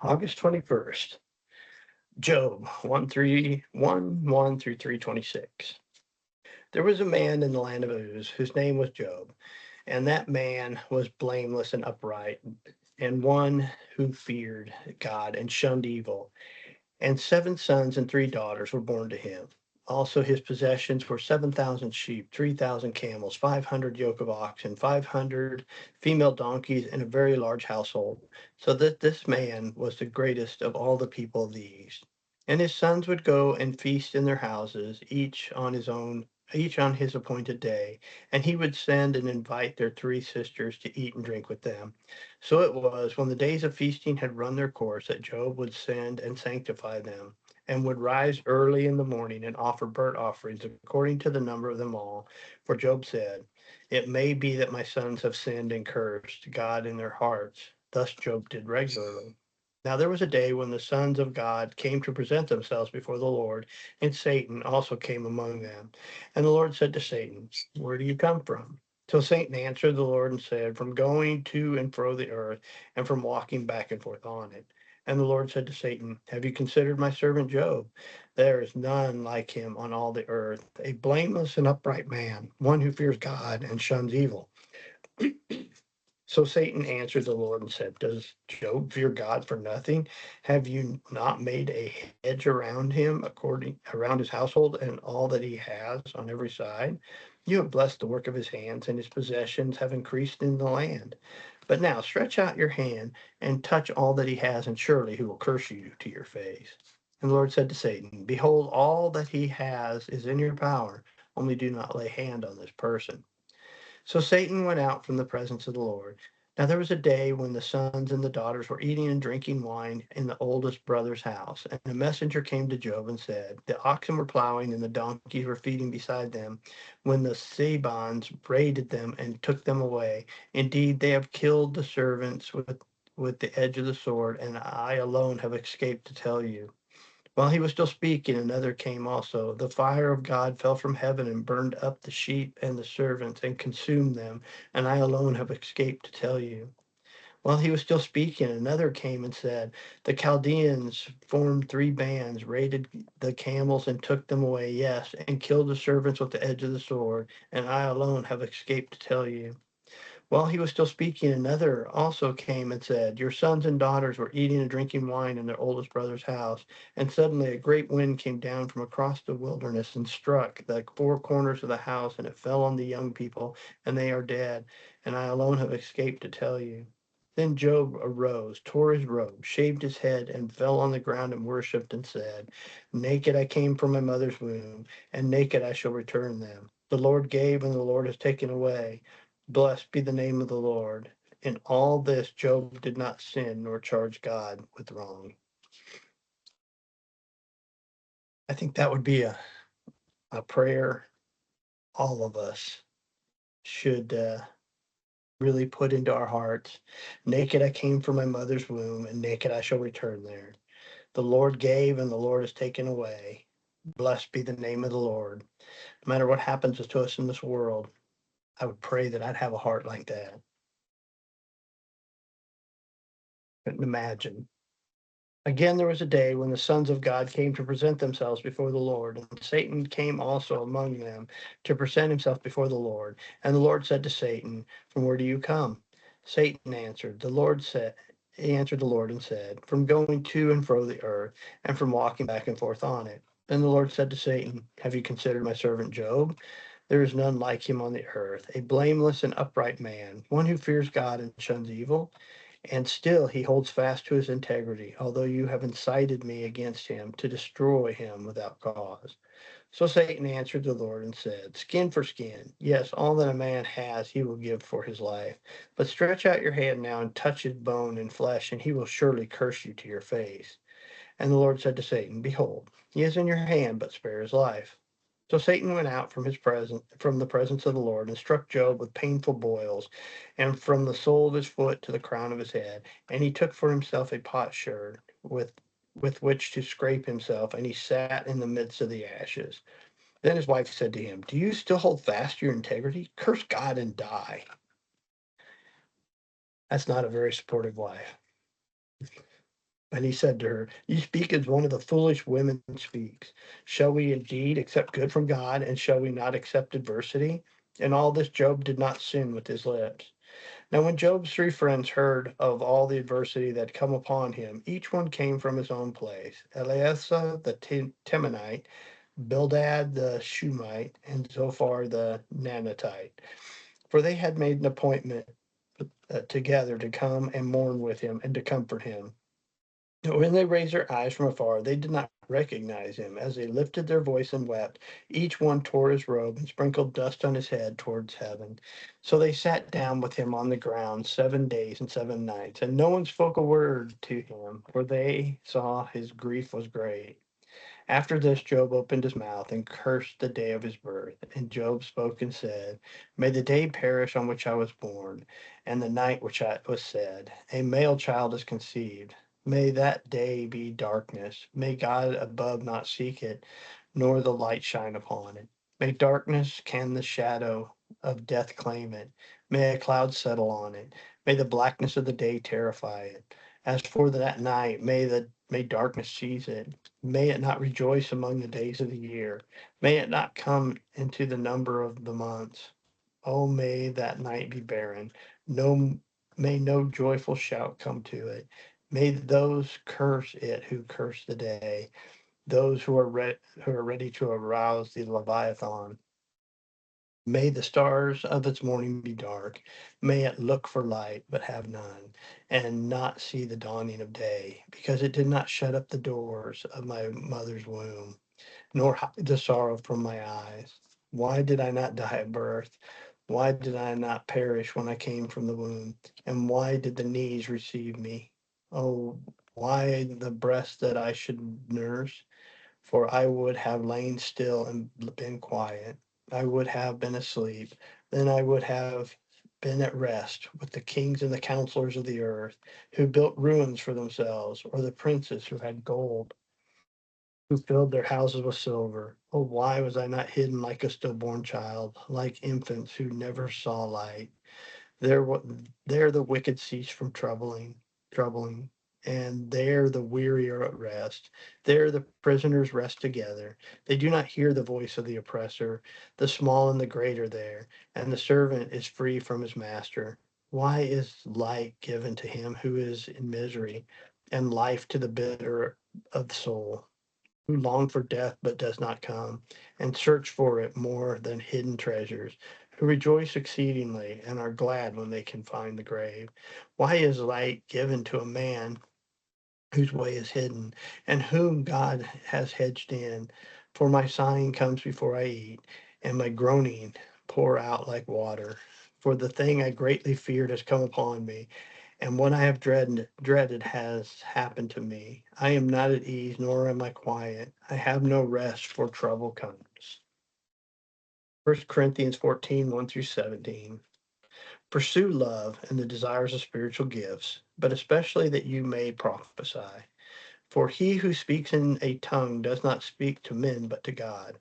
August 21st, Job 1 through 326. There was a man in the land of Uz whose name was Job, and that man was blameless and upright, and one who feared God and shunned evil. And 7 sons and 3 daughters were born to him. Also, his possessions were 7,000 sheep, 3,000 camels, 500 yoke of oxen, 500 female donkeys, and a very large household, so that this man was the greatest of all the people of the East. And his sons would go and feast in their houses, each on his appointed day, and he would send and invite their 3 sisters to eat and drink with them. So it was, when the days of feasting had run their course, that Job would send and sanctify them, and would rise early in the morning and offer burnt offerings according to the number of them all. For Job said, "It may be that my sons have sinned and cursed God in their hearts." Thus Job did regularly. Now there was a day when the sons of God came to present themselves before the Lord, and Satan also came among them. And the Lord said to Satan, "Where do you come from?" So Satan answered the Lord and said, "From going to and fro the earth, and from walking back and forth on it." And the Lord said to Satan, "Have you considered my servant Job? There is none like him on all the earth, a blameless and upright man, one who fears God and shuns evil." So Satan answered the Lord and said, "Does Job fear God for nothing? Have you not made a hedge around him, around his household and all that he has on every side? You have blessed the work of his hands, and his possessions have increased in the land. But now stretch out your hand and touch all that he has, and surely he will curse you to your face." And the Lord said to Satan, "Behold, all that he has is in your power, only do not lay hand on this person." So Satan went out from the presence of the Lord. Now there was a day when the sons and the daughters were eating and drinking wine in the oldest brother's house. And a messenger came to Job and said, "The oxen were plowing and the donkeys were feeding beside them, when the Sabons raided them and took them away. Indeed, they have killed the servants with the edge of the sword, and I alone have escaped to tell you." While he was still speaking, another came also. The fire of God fell from heaven and burned up the sheep and the servants and consumed them, and I alone have escaped to tell you. While he was still speaking, another came and said, "The Chaldeans formed 3 bands, raided the camels and took them away, yes, and killed the servants with the edge of the sword, and I alone have escaped to tell you." While he was still speaking, another also came and said, "Your sons and daughters were eating and drinking wine in their oldest brother's house, and suddenly a great wind came down from across the wilderness and struck the 4 corners of the house, and it fell on the young people, and they are dead, and I alone have escaped to tell you." Then Job arose, tore his robe, shaved his head, and fell on the ground and worshipped and said, "Naked I came from my mother's womb, and naked I shall return them. The Lord gave, and the Lord has taken away. Blessed be the name of the Lord." In all this, Job did not sin nor charge God with wrong. I think that would be a prayer all of us should really put into our hearts. Naked I came from my mother's womb, and naked I shall return there. The Lord gave, and the Lord has taken away. Blessed be the name of the Lord. No matter what happens to us in this world, I would pray that I'd have a heart like that. Couldn't imagine. Again, there was a day when the sons of God came to present themselves before the Lord, and Satan came also among them to present himself before the Lord. And the Lord said to Satan, "From where do you come?" Satan answered. He answered the Lord and said, "From going to and fro the earth, and from walking back and forth on it." Then the Lord said to Satan, "Have you considered my servant Job? There is none like him on the earth, a blameless and upright man, one who fears God and shuns evil. And still he holds fast to his integrity, although you have incited me against him to destroy him without cause." So Satan answered the Lord and said, "Skin for skin. Yes, all that a man has he will give for his life. But stretch out your hand now and touch his bone and flesh, and he will surely curse you to your face." And the Lord said to Satan, "Behold, he is in your hand, but spare his life." So Satan went out from the presence of the Lord, and struck Job with painful boils, and from the sole of his foot to the crown of his head. And he took for himself a potsherd with which to scrape himself, and he sat in the midst of the ashes. Then his wife said to him, "Do you still hold fast to your integrity? Curse God and die." That's not a very supportive wife. And he said to her, "You speak as one of the foolish women speaks. Shall we indeed accept good from God, and shall we not accept adversity?" In all this, Job did not sin with his lips. Now, when Job's three friends heard of all the adversity that had come upon him, each one came from his own place: Eleazar the Temanite, Bildad the Shumite, and Zophar the Namatite. For they had made an appointment together to come and mourn with him and to comfort him. When they raised their eyes from afar, they did not recognize him. As they lifted their voice and wept, each one tore his robe and sprinkled dust on his head towards heaven. So they sat down with him on the ground 7 days and 7 nights, and no one spoke a word to him, for they saw his grief was great. After this, Job opened his mouth and cursed the day of his birth. And Job spoke and said, "May the day perish on which I was born, and the night which I was said, a male child is conceived. May that day be darkness. May God above not seek it, nor the light shine upon it. May darkness can the shadow of death claim it. May a cloud settle on it. May the blackness of the day terrify it. As for that night, may darkness seize it. May it not rejoice among the days of the year. May it not come into the number of the months. Oh, may that night be barren. No, may no joyful shout come to it. May those curse it who curse the day, those who are ready to arouse the Leviathan. May the stars of its morning be dark. May it look for light, but have none, and not see the dawning of day, because it did not shut up the doors of my mother's womb, nor hide the sorrow from my eyes. Why did I not die at birth? Why did I not perish when I came from the womb? And why did the knees receive me? Oh, why the breast that I should nurse? For I would have lain still and been quiet. I would have been asleep. Then I would have been at rest with the kings and the counselors of the earth, who built ruins for themselves, or the princes who had gold, who filled their houses with silver. Oh, why was I not hidden like a stillborn child, like infants who never saw light? There, there the wicked cease from troubling, and there the weary are at rest. There the prisoners rest together. They do not hear the voice of the oppressor. The small and the great are there, and the servant is free from his master. Why is light given to him who is in misery, and life to the bitter of soul, who long for death but does not come, and search for it more than hidden treasures, who rejoice exceedingly and are glad when they can find the grave? Why is light given to a man whose way is hidden, and whom God has hedged in? For my sighing comes before I eat, and my groaning pour out like water. For the thing I greatly feared has come upon me, and what I have dreaded has happened to me. I am not at ease, nor am I quiet. I have no rest, for trouble comes. 1 Corinthians 14, 1 through 17. Pursue love and the desires of spiritual gifts, but especially that you may prophesy. For he who speaks in a tongue does not speak to men, but to God,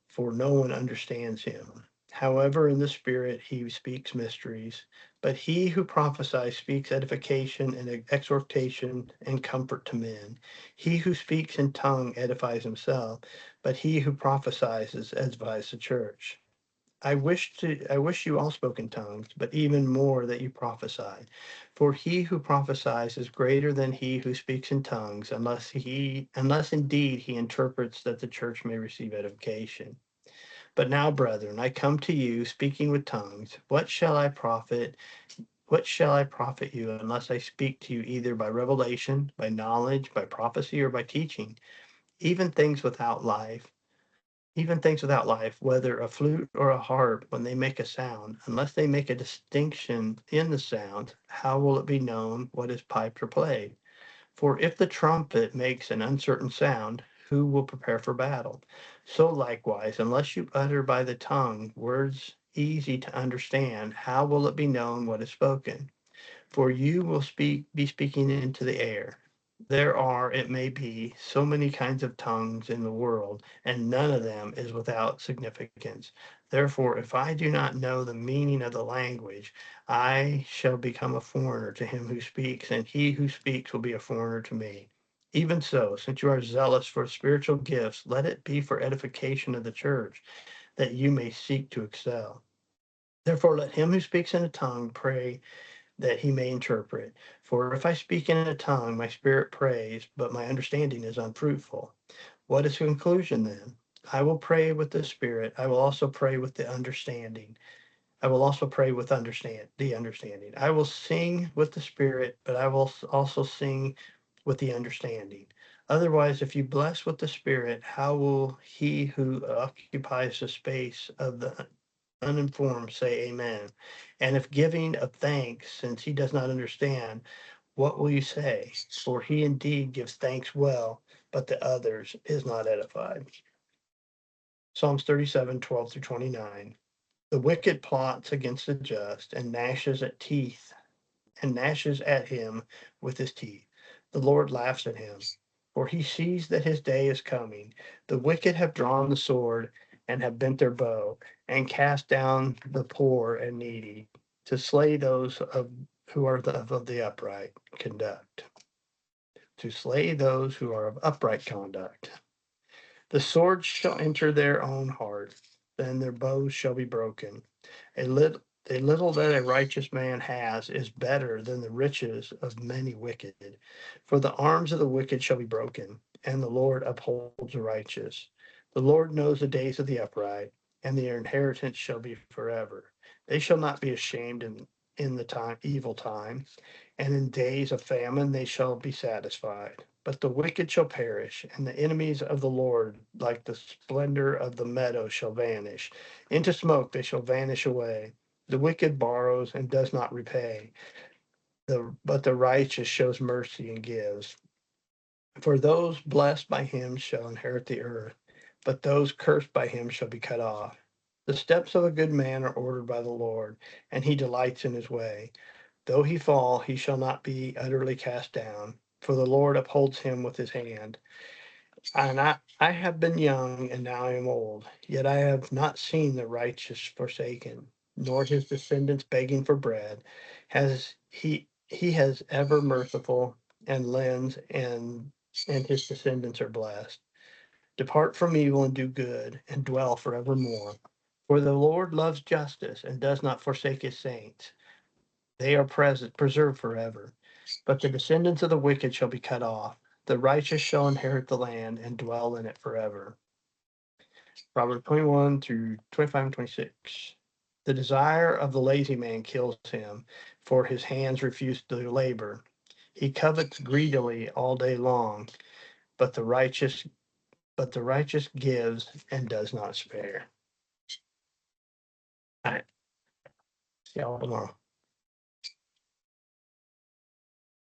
for no one understands him. However, in the Spirit he speaks mysteries. But he who prophesies speaks edification and exhortation and comfort to men. He who speaks in tongue edifies himself, but he who prophesies edifies the church. I wish you all spoke in tongues, but even more that you prophesy. For he who prophesies is greater than he who speaks in tongues, unless indeed he interprets, that the church may receive edification. But now, brethren, I come to you speaking with tongues. What shall I profit? What shall I profit you unless I speak to you either by revelation, by knowledge, by prophecy, or by teaching? Even things without life, even things without life, whether a flute or a harp, when they make a sound, unless they make a distinction in the sound, how will it be known what is piped or played? For if the trumpet makes an uncertain sound, who will prepare for battle? So likewise, unless you utter by the tongue words easy to understand, how will it be known what is spoken? For you will be speaking into the air. There are, it may be, so many kinds of tongues in the world, and none of them is without significance. Therefore, if I do not know the meaning of the language, I shall become a foreigner to him who speaks, and he who speaks will be a foreigner to me. Even so, since you are zealous for spiritual gifts, let it be for edification of the church, that you may seek to excel. Therefore, let him who speaks in a tongue pray that he may interpret. For if I speak in a tongue, my spirit prays, but my understanding is unfruitful. What is the conclusion then? I will pray with the spirit. I will also pray with the understanding. I will also pray with the understanding. I will sing with the spirit, but I will also sing with the understanding. Otherwise, if you bless with the spirit, how will he who occupies the space of the uninformed say amen? And if giving of thanks, since he does not understand, what will you say? For he indeed gives thanks well, but the others is not edified. Psalms 37:12 through 29. The wicked plots against the just and gnashes at him with his teeth. The Lord laughs at him, for he sees that his day is coming. The wicked have drawn the sword and have bent their bow and cast down the poor and needy to slay those who are of the upright conduct. To slay those who are of upright conduct. The sword shall enter their own heart, then their bows shall be broken. A little that a righteous man has is better than the riches of many wicked. For the arms of the wicked shall be broken, and the Lord upholds the righteous. The Lord knows the days of the upright, and their inheritance shall be forever. They shall not be ashamed in the evil time, and in days of famine they shall be satisfied. But the wicked shall perish, and the enemies of the Lord, like the splendor of the meadow, shall vanish. Into smoke they shall vanish away. The wicked borrows and does not repay, but the righteous shows mercy and gives. For those blessed by him shall inherit the earth, but those cursed by him shall be cut off. The steps of a good man are ordered by the Lord, and he delights in his way. Though he fall, he shall not be utterly cast down, for the Lord upholds him with his hand. And I have been young, and now I am old, yet I have not seen the righteous forsaken, nor his descendants begging for bread. He has ever merciful and lends, and his descendants are blessed. Depart from evil and do good, and dwell forevermore. For the Lord loves justice and does not forsake his saints. They are preserved forever. But the descendants of the wicked shall be cut off. The righteous shall inherit the land and dwell in it forever. Proverbs 21 through 25 and 26. The desire of the lazy man kills him, for his hands refuse to labor. He covets greedily all day long, but the righteous gives and does not spare. All right. See y'all tomorrow.